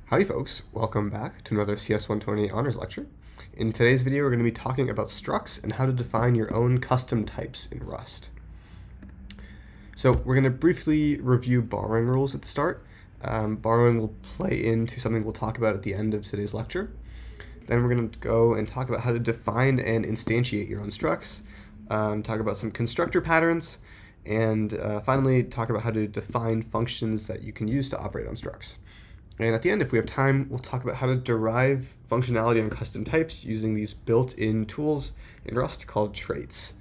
Howdy folks, welcome back to another CS 120 honors lecture. In today's video we're going to be talking about structs and how to define your own custom types in Rust. So we're going to briefly review borrowing rules at the start. Borrowing will play into something we'll talk about at the end of today's lecture. Then we're going to go and talk about how to define and instantiate your own structs, talk about some constructor patterns, and finally talk about how to define functions that you can use to operate on structs. And at the end, if we have time, we'll talk about how to derive functionality on custom types using these built-in tools in Rust called traits.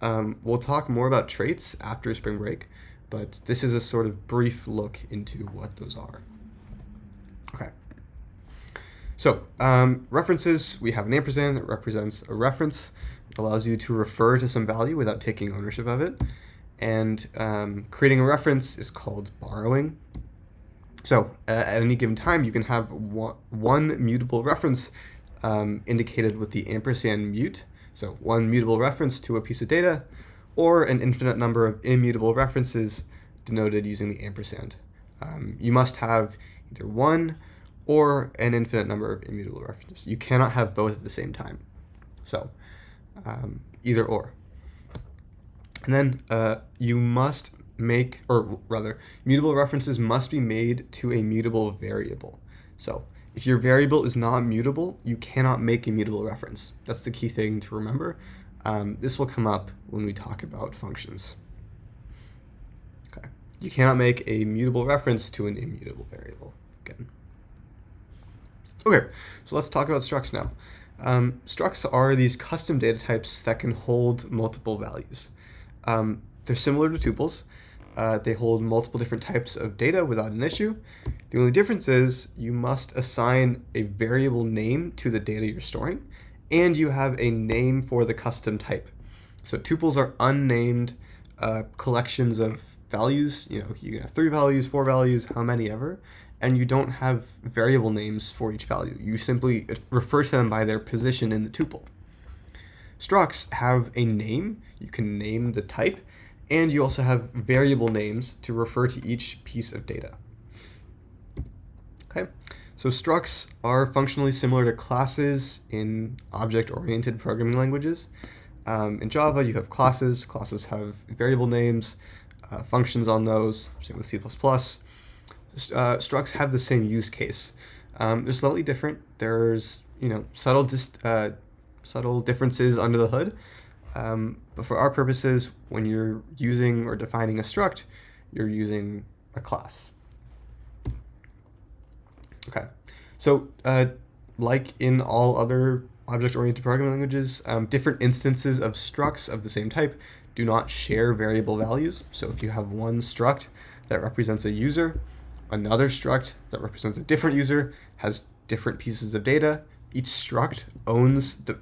We'll talk more about traits after spring break, but this is a sort of brief look into what those are. Okay. So references, we have an ampersand that represents a reference. It allows you to refer to some value without taking ownership of it. And creating a reference is called borrowing. So at any given time, you can have one mutable reference indicated with the ampersand mute. So one mutable reference to a piece of data, or an infinite number of immutable references denoted using the ampersand. You must have either one or an infinite number of immutable references. You cannot have both at the same time. So either or. And then you must make, or rather, mutable references must be made to a mutable variable. So if your variable is not mutable, you cannot make a mutable reference. That's the key thing to remember. This will come up when we talk about functions. Okay. You cannot make a mutable reference to an immutable variable. Again. Okay, so let's talk about structs now. Structs are these custom data types that can hold multiple values. They're similar to tuples. They hold multiple different types of data without an issue. The only difference is you must assign a variable name to the data you're storing, and you have a name for the custom type. So tuples are unnamed collections of values. You can have 3 values, 4 values, how many ever, and you don't have variable names for each value. You simply refer to them by their position in the tuple. Structs have a name. You can name the type, and you also have variable names to refer to each piece of data. Okay, so structs are functionally similar to classes in object-oriented programming languages. In Java, you have classes. Classes have variable names, functions on those, same with C++. Structs have the same use case. They're slightly different. There's subtle differences under the hood. But for our purposes, when you're using or defining a struct, you're using a class. Okay, so like in all other object-oriented programming languages, different instances of structs of the same type do not share variable values. So if you have one struct that represents a user, another struct that represents a different user has different pieces of data. Each struct owns the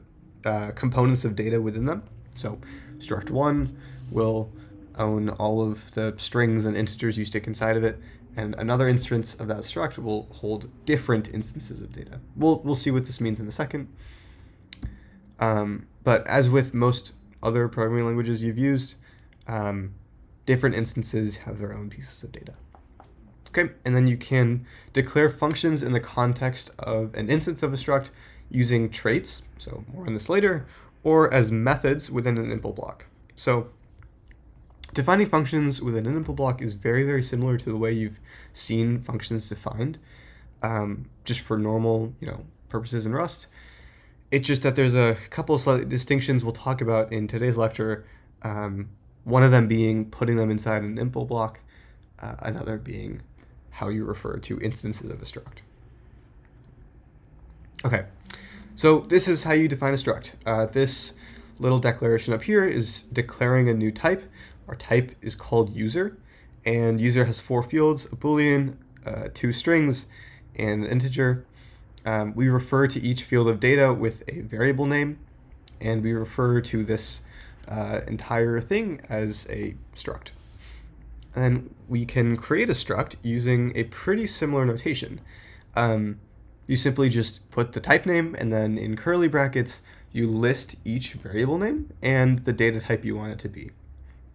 components of data within them. So struct 1 will own all of the strings and integers you stick inside of it, and another instance of that struct will hold different instances of data. We'll see what this means in a second. But as with most other programming languages you've used, different instances have their own pieces of data. Okay, and then you can declare functions in the context of an instance of a struct using traits, so more on this later, or as methods within an impl block. So defining functions within an impl block is very, very similar to the way you've seen functions defined, just for normal purposes in Rust. It's just that there's a couple of slight distinctions we'll talk about in today's lecture, one of them being putting them inside an impl block, another being how you refer to instances of a struct. Okay. So this is how you define a struct. This little declaration up here is declaring a new type. Our type is called user, and user has 4 fields, a boolean, 2 strings, and an integer. We refer to each field of data with a variable name, and we refer to this entire thing as a struct. And we can create a struct using a pretty similar notation. You simply just put the type name, and then in curly brackets, you list each variable name and the data type you want it to be,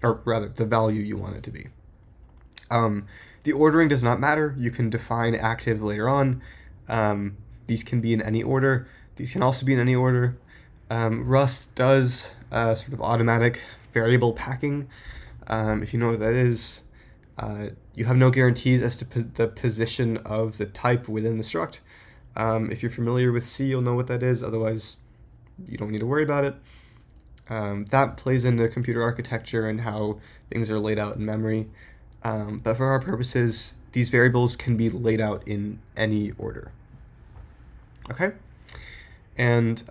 or rather, the value you want it to be. The ordering does not matter. You can define active later on. These can be in any order. These can also be in any order. Rust does sort of automatic variable packing. If you know what that is, you have no guarantees as to the position of the type within the struct. If you're familiar with C, you'll know what that is. Otherwise, you don't need to worry about it. That plays into computer architecture and how things are laid out in memory. But for our purposes, these variables can be laid out in any order. Okay? And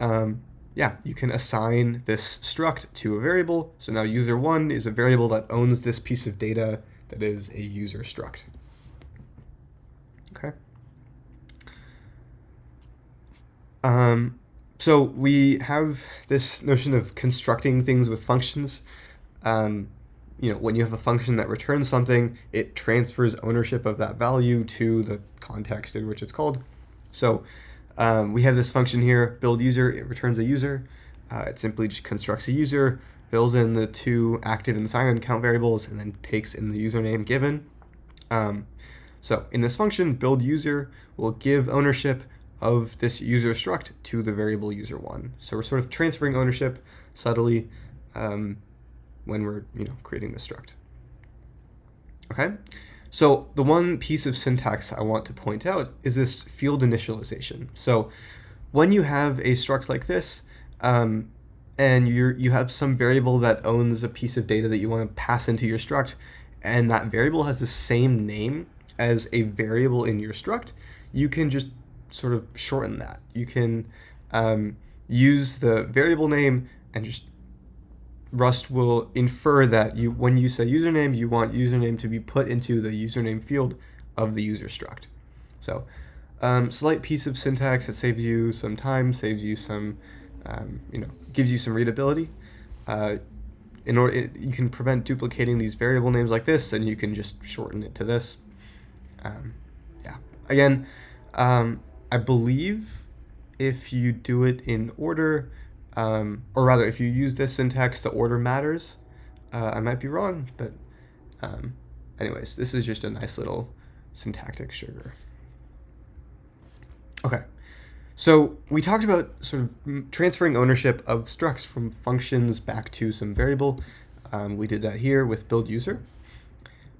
yeah, you can assign this struct to a variable. So now user1 is a variable that owns this piece of data that is a user struct. Okay? So we have this notion of constructing things with functions. When you have a function that returns something, it transfers ownership of that value to the context in which it's called. So we have this function here, build user, it returns a user. It simply just constructs a user, fills in the two active and sign-in count variables, and then takes in the username given. So in this function, build user will give ownership of this user struct to the variable user1. So we're sort of transferring ownership subtly when we're creating the struct. Okay, so the one piece of syntax I want to point out is this field initialization. So when you have a struct like this, and you have some variable that owns a piece of data that you want to pass into your struct, and that variable has the same name as a variable in your struct, you can just sort of shorten that. You can use the variable name, and just Rust will infer that when you say username, you want username to be put into the username field of the user struct. So slight piece of syntax that saves you some time, saves you some, gives you some readability. You can prevent duplicating these variable names like this, and you can just shorten it to this. Yeah. Again, I believe if you do it in order, or rather, if you use this syntax, the order matters. I might be wrong, but anyways, this is just a nice little syntactic sugar. Okay, so we talked about sort of transferring ownership of structs from functions back to some variable. We did that here with build user.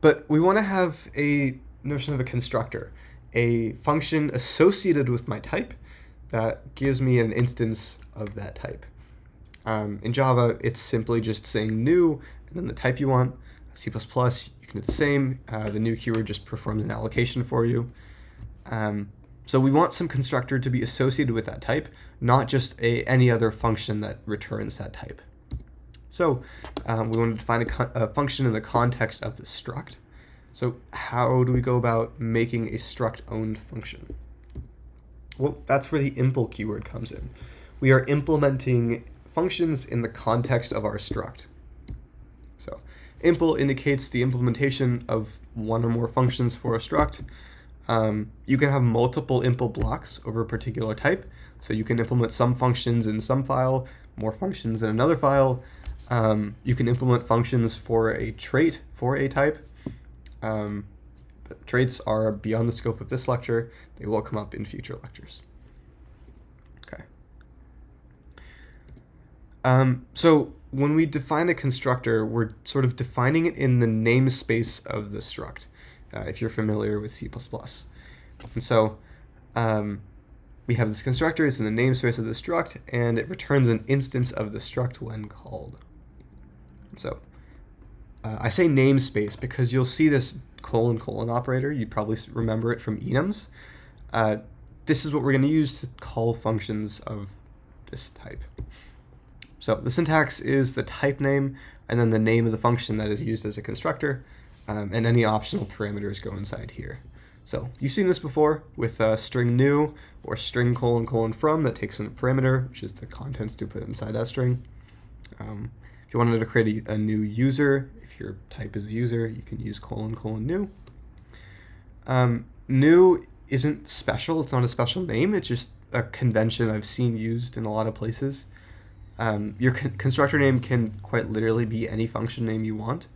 But we want to have a notion of a constructor, a function associated with my type that gives me an instance of that type. In Java, it's simply just saying new and then the type you want. C++, you can do the same. The new keyword just performs an allocation for you. So we want some constructor to be associated with that type, not just any other function that returns that type. So we want to define a function in the context of the struct. So how do we go about making a struct-owned function? Well, that's where the impl keyword comes in. We are implementing functions in the context of our struct. So impl indicates the implementation of one or more functions for a struct. You can have multiple impl blocks over a particular type. So you can implement some functions in some file, more functions in another file. You can implement functions for a trait for a type. But traits are beyond the scope of this lecture. They will come up in future lectures. Okay. So when we define a constructor, we're sort of defining it in the namespace of the struct, if you're familiar with C++. And so we have this constructor, it's in the namespace of the struct, and it returns an instance of the struct when called. And so I say namespace because you'll see this : operator. You probably remember it from enums. This is what we're going to use to call functions of this type. So the syntax is the type name and then the name of the function that is used as a constructor, and any optional parameters go inside here. So you've seen this before with string new or string : from that takes in a parameter, which is the contents to put inside that string. If you wanted to create a new user, if your type is a user, you can use : new. New isn't special. It's not a special name. It's just a convention I've seen used in a lot of places. Your constructor name can quite literally be any function name you want.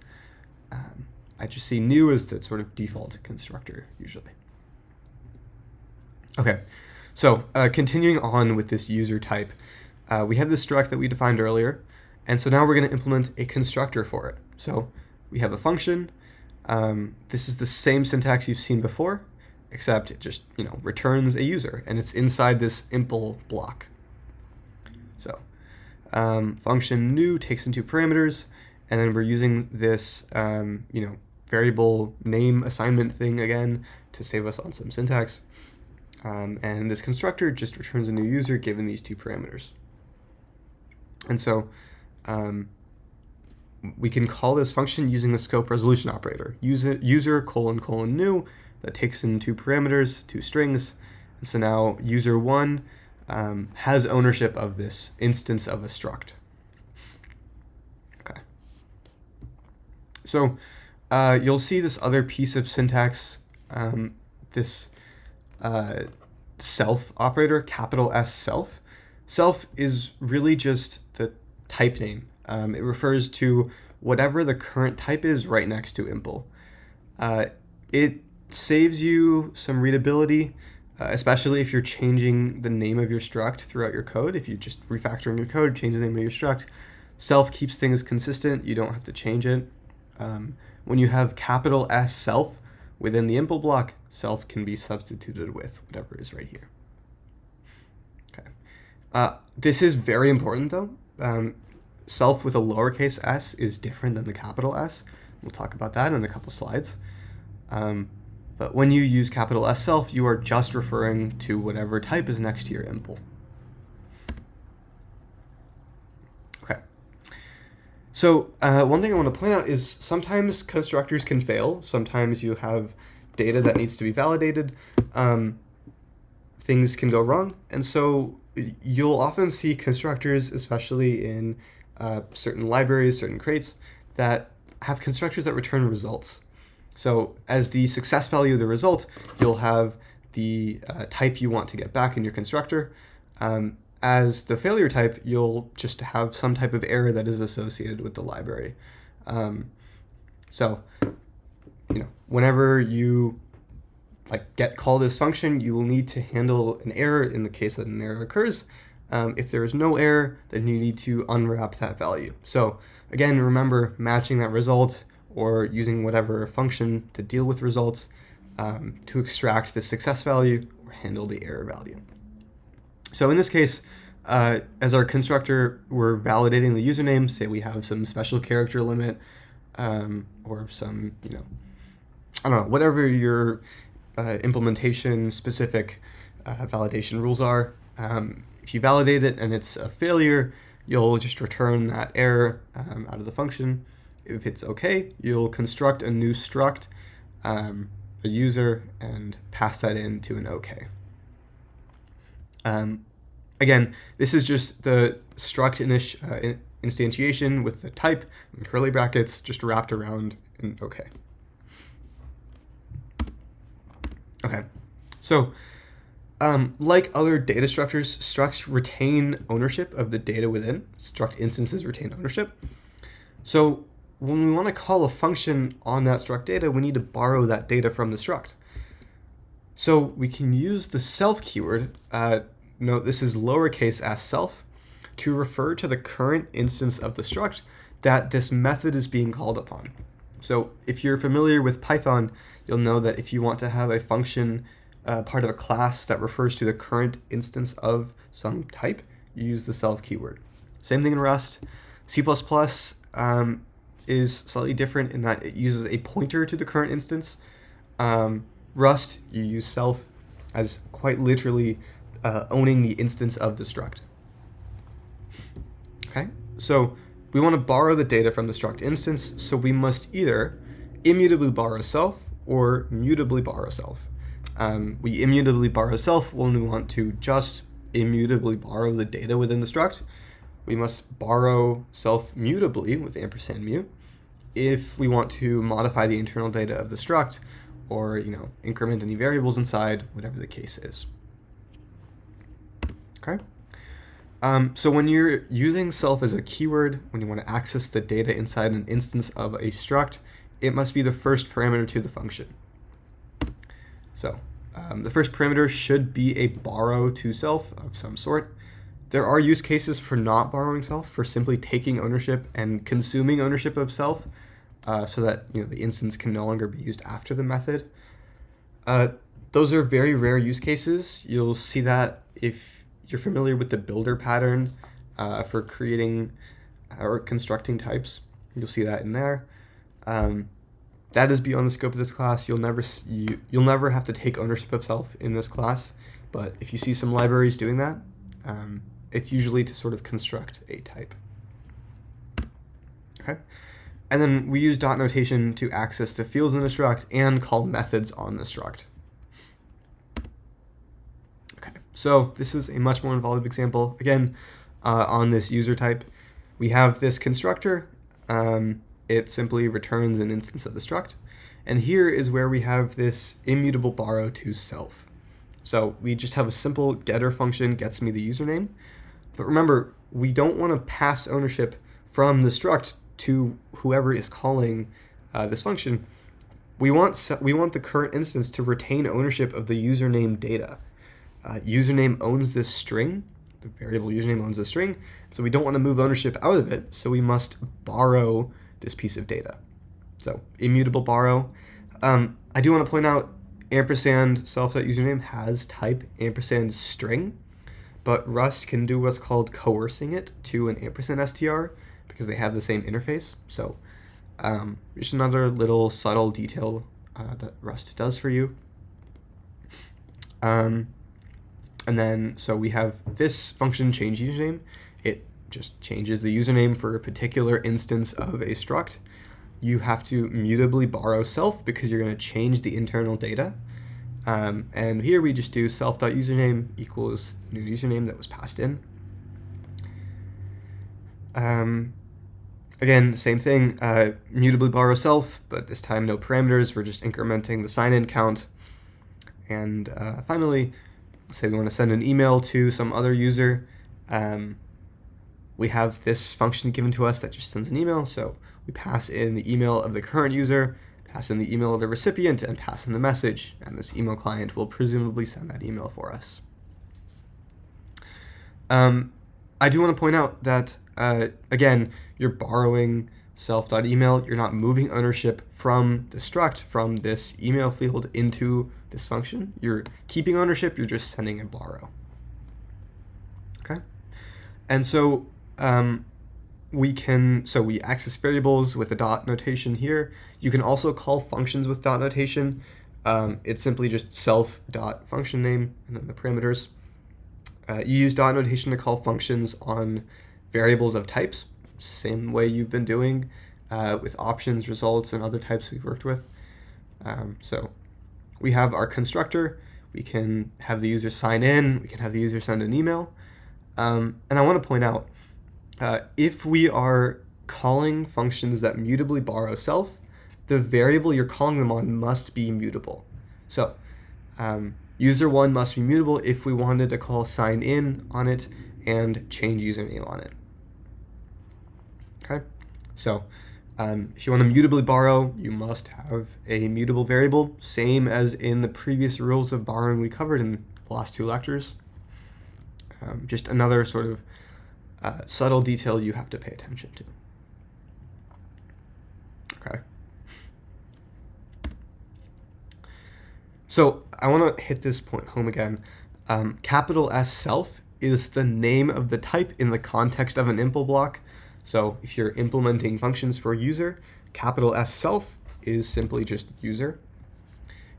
I just see new as the sort of default constructor usually. Okay, so continuing on with this user type, we have this struct that we defined earlier, and so now we're going to implement a constructor for it. So we have a function. This is the same syntax you've seen before, except it just returns a user, and it's inside this impl block. So function new takes in two parameters, and then we're using this variable name assignment thing again to save us on some syntax. And this constructor just returns a new user given these two parameters. And so we can call this function using the scope resolution operator, user : new, that takes in two parameters, two strings. And so now user1 has ownership of this instance of a struct. Okay. So you'll see this other piece of syntax, this self operator, capital S self. Self is really just the type name. It refers to whatever the current type is right next to impl. It saves you some readability, especially if you're changing the name of your struct throughout your code. If you're just refactoring your code, change the name of your struct. Self keeps things consistent. You don't have to change it. When you have capital S self within the impl block, self can be substituted with whatever is right here. Okay. This is very important though. Self with a lowercase s is different than the capital S. We'll talk about that in a couple slides. But when you use capital S self, you are just referring to whatever type is next to your impl. Okay. So one thing I want to point out is sometimes constructors can fail. Sometimes you have data that needs to be validated. Things can go wrong. And so you'll often see constructors, especially in certain libraries, certain crates, that have constructors that return results. So as the success value of the result, you'll have the type you want to get back in your constructor. As the failure type, you'll just have some type of error that is associated with the library. So whenever you get call this function, you will need to handle an error in the case that an error occurs. If there is no error, then you need to unwrap that value. So again, remember matching that result or using whatever function to deal with results to extract the success value or handle the error value. So in this case, as our constructor, we're validating the username. Say we have some special character limit or some, I don't know, whatever your implementation specific validation rules are. If you validate it and it's a failure, you'll just return that error out of the function. If it's okay, you'll construct a new struct, a user, and pass that into an okay. Again, this is just the struct instantiation with the type and curly brackets just wrapped around an okay. Okay, so like other data structures, structs retain ownership of the data within. Struct instances retain ownership. So when we want to call a function on that struct data, we need to borrow that data from the struct. So we can use the self keyword, note this is lowercase s self, to refer to the current instance of the struct that this method is being called upon. So if you're familiar with Python, you'll know that if you want to have a function part of a class that refers to the current instance of some type, you use the self keyword. Same thing in Rust. C++ is slightly different in that it uses a pointer to the current instance. Rust, you use self as quite literally owning the instance of the struct. Okay, so we want to borrow the data from the struct instance, so we must either immutably borrow self or mutably borrow self. We immutably borrow self when we want to just immutably borrow the data within the struct. We must borrow self mutably with &mu if we want to modify the internal data of the struct or increment any variables inside, whatever the case is. Okay. So when you're using self as a keyword, when you want to access the data inside an instance of a struct, it must be the first parameter to the function. So The first parameter should be a borrow to self of some sort. There are use cases for not borrowing self, for simply taking ownership and consuming ownership of self, so that the instance can no longer be used after the method. Those are very rare use cases. You'll see that if you're familiar with the builder pattern for creating or constructing types. You'll see that in there. That is beyond the scope of this class. You'll never have to take ownership of self in this class, but if you see some libraries doing that, it's usually to sort of construct a type. Okay, and then we use dot notation to access the fields in the struct and call methods on the struct. Okay, so this is a much more involved example. Again, on this user type, we have this constructor. It simply returns an instance of the struct. And here is where we have this immutable borrow to self. So we just have a simple getter function gets me the username. But remember, we don't want to pass ownership from the struct to whoever is calling this function. We want the current instance to retain ownership of the username data. Username owns this string. The variable username owns this string. So we don't want to move ownership out of it. So we must borrow this piece of data. So immutable borrow. I do want to point out ampersand self.username has type ampersand string, but Rust can do what's called coercing it to an ampersand str because they have the same interface. So just another little subtle detail that Rust does for you. And then so we have this function change username. It just changes the username for a particular instance of a struct. You have to mutably borrow self because you're going to change the internal data. And here we just do self.username equals new username that was passed in. Again, same thing, mutably borrow self, but this time no parameters. We're just incrementing the sign-in count. And finally, let's say we want to send an email to some other user. We have this function given to us that just sends an email. So we pass in the email of the current user, pass in the email of the recipient, and pass in the message. And this email client will presumably send that email for us. I do want to point out that, again, you're borrowing self.email. You're not moving ownership from the struct, from this email field into this function. You're keeping ownership. You're just sending a borrow. Okay? And so we access variables with a dot notation here. You can also call functions with dot notation. It's simply just self dot function name and then the parameters. You use dot notation to call functions on variables of types, same way you've been doing with options, results, and other types we've worked with. So we have our constructor. We can have the user sign in. We can have the user send an email. And I want to point out, if we are calling functions that mutably borrow self, the variable you're calling them on must be mutable. So user1 must be mutable if we wanted to call sign in on it and change username on it. Okay, so if you want to mutably borrow, you must have a mutable variable, same as in the previous rules of borrowing we covered in the last 2 lectures. Just another sort of subtle detail you have to pay attention to. Okay. So I want to hit this point home again. Capital S self is the name of the type in the context of an impl block. So if you're implementing functions for a user, capital S self is simply just user.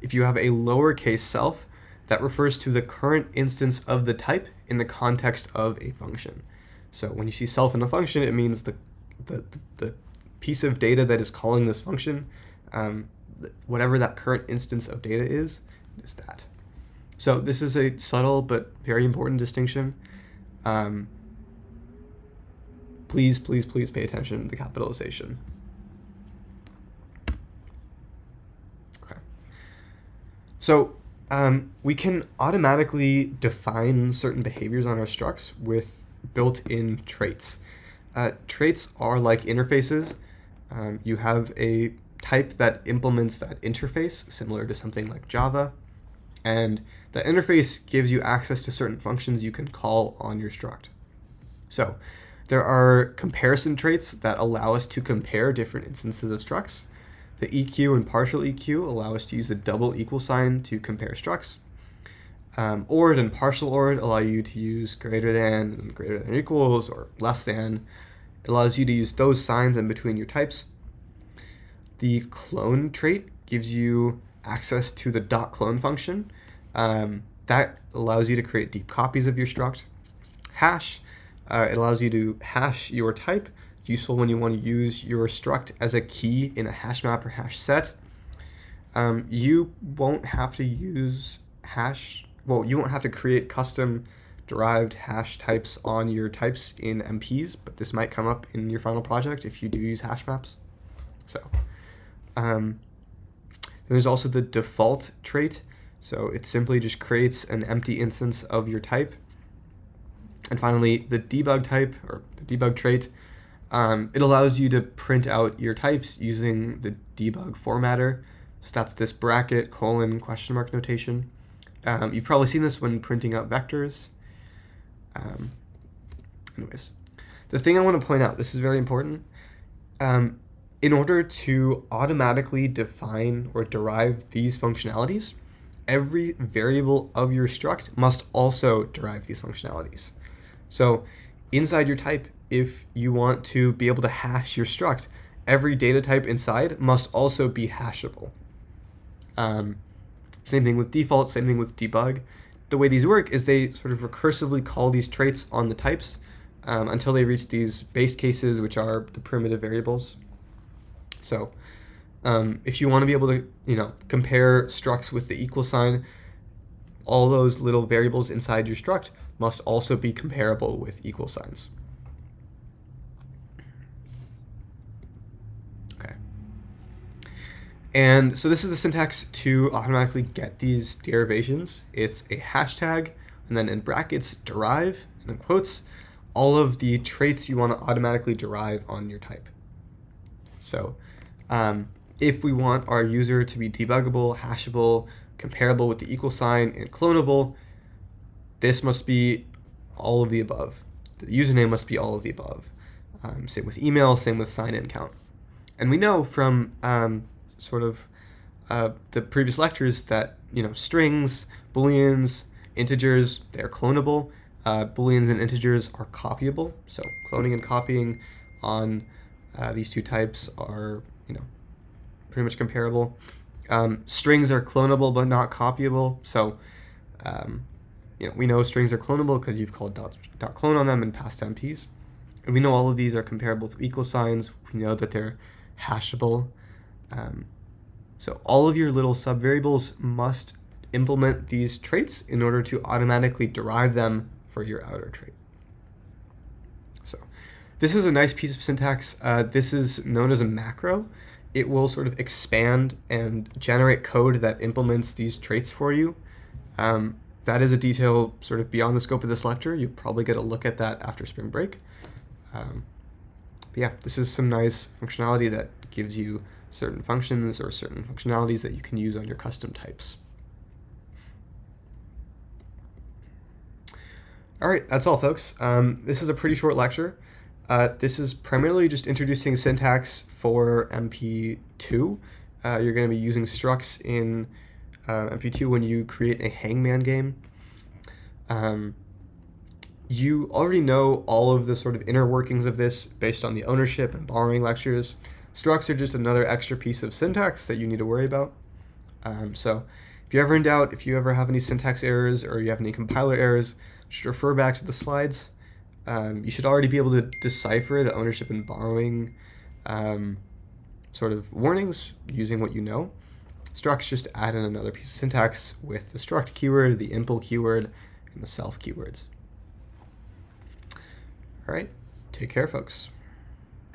If you have a lowercase self, that refers to the current instance of the type in the context of a function. So when you see self in a function, it means the piece of data that is calling this function, whatever that current instance of data is that. So this is a subtle but very important distinction. Please pay attention to the capitalization. Okay. So we can automatically define certain behaviors on our structs with built-in traits. Traits are like interfaces. You have a type that implements that interface, similar to something like Java. And the interface gives you access to certain functions you can call on your struct. So there are comparison traits that allow us to compare different instances of structs. The EQ and partial EQ allow us to use the double equal sign to compare structs. ORed and partial ORed allow you to use greater than equals, or less than. It allows you to use those signs in between your types. The clone trait gives you access to the .clone function. That allows you to create deep copies of your struct. Hash, it allows you to hash your type. It's useful when you want to use your struct as a key in a hash map or hash set. You won't have to use you won't have to create custom derived hash types on your types in MPs, but this might come up in your final project if you do use hash maps. So there's also the default trait. So it simply just creates an empty instance of your type. And finally, the debug type, or the debug trait, it allows you to print out your types using the debug formatter. So that's this bracket, colon, question mark notation. You've probably seen this when printing out vectors. Anyways, the thing I want to point out, this is very important. In order to automatically define or derive these functionalities, every variable of your struct must also derive these functionalities. So inside your type, if you want to be able to hash your struct, every data type inside must also be hashable. Same thing with default, same thing with debug. The way these work is they sort of recursively call these traits on the types until they reach these base cases, which are the primitive variables. So if you want to be able to, compare structs with the equal sign, all those little variables inside your struct must also be comparable with equal signs. Okay. And so this is the syntax to automatically get these derivations. It's a hashtag, and then in brackets, derive, and in quotes, all of the traits you want to automatically derive on your type. So if we want our user to be debuggable, hashable, comparable with the equal sign, and clonable, this must be all of the above. The username must be all of the above. Same with email, same with sign-in count. And we know from the previous lectures that strings, booleans, integers, they're clonable. Booleans and integers are copyable. So cloning and copying on these two types are pretty much comparable. Strings are clonable but not copyable. So we know strings are clonable because you've called .clone on them and passed MPs. And we know all of these are comparable to equal signs. We know that they're hashable. So all of your little subvariables must implement these traits in order to automatically derive them for your outer trait. So this is a nice piece of syntax. This is known as a macro. It will sort of expand and generate code that implements these traits for you. That is a detail sort of beyond the scope of this lecture. You probably get a look at that after spring break. But yeah, this is some nice functionality that gives you certain functions or certain functionalities that you can use on your custom types. All right, that's all, folks. This is a pretty short lecture. This is primarily just introducing syntax for MP2. You're going to be using structs in MP2 when you create a hangman game. You already know all of the sort of inner workings of this based on the ownership and borrowing lectures. Structs are just another extra piece of syntax that you need to worry about. So if you're ever in doubt, if you ever have any syntax errors or you have any compiler errors, just refer back to the slides. You should already be able to decipher the ownership and borrowing sort of warnings using what you know. Structs just add in another piece of syntax with the struct keyword, the impl keyword, and the self keywords. All right, take care, folks.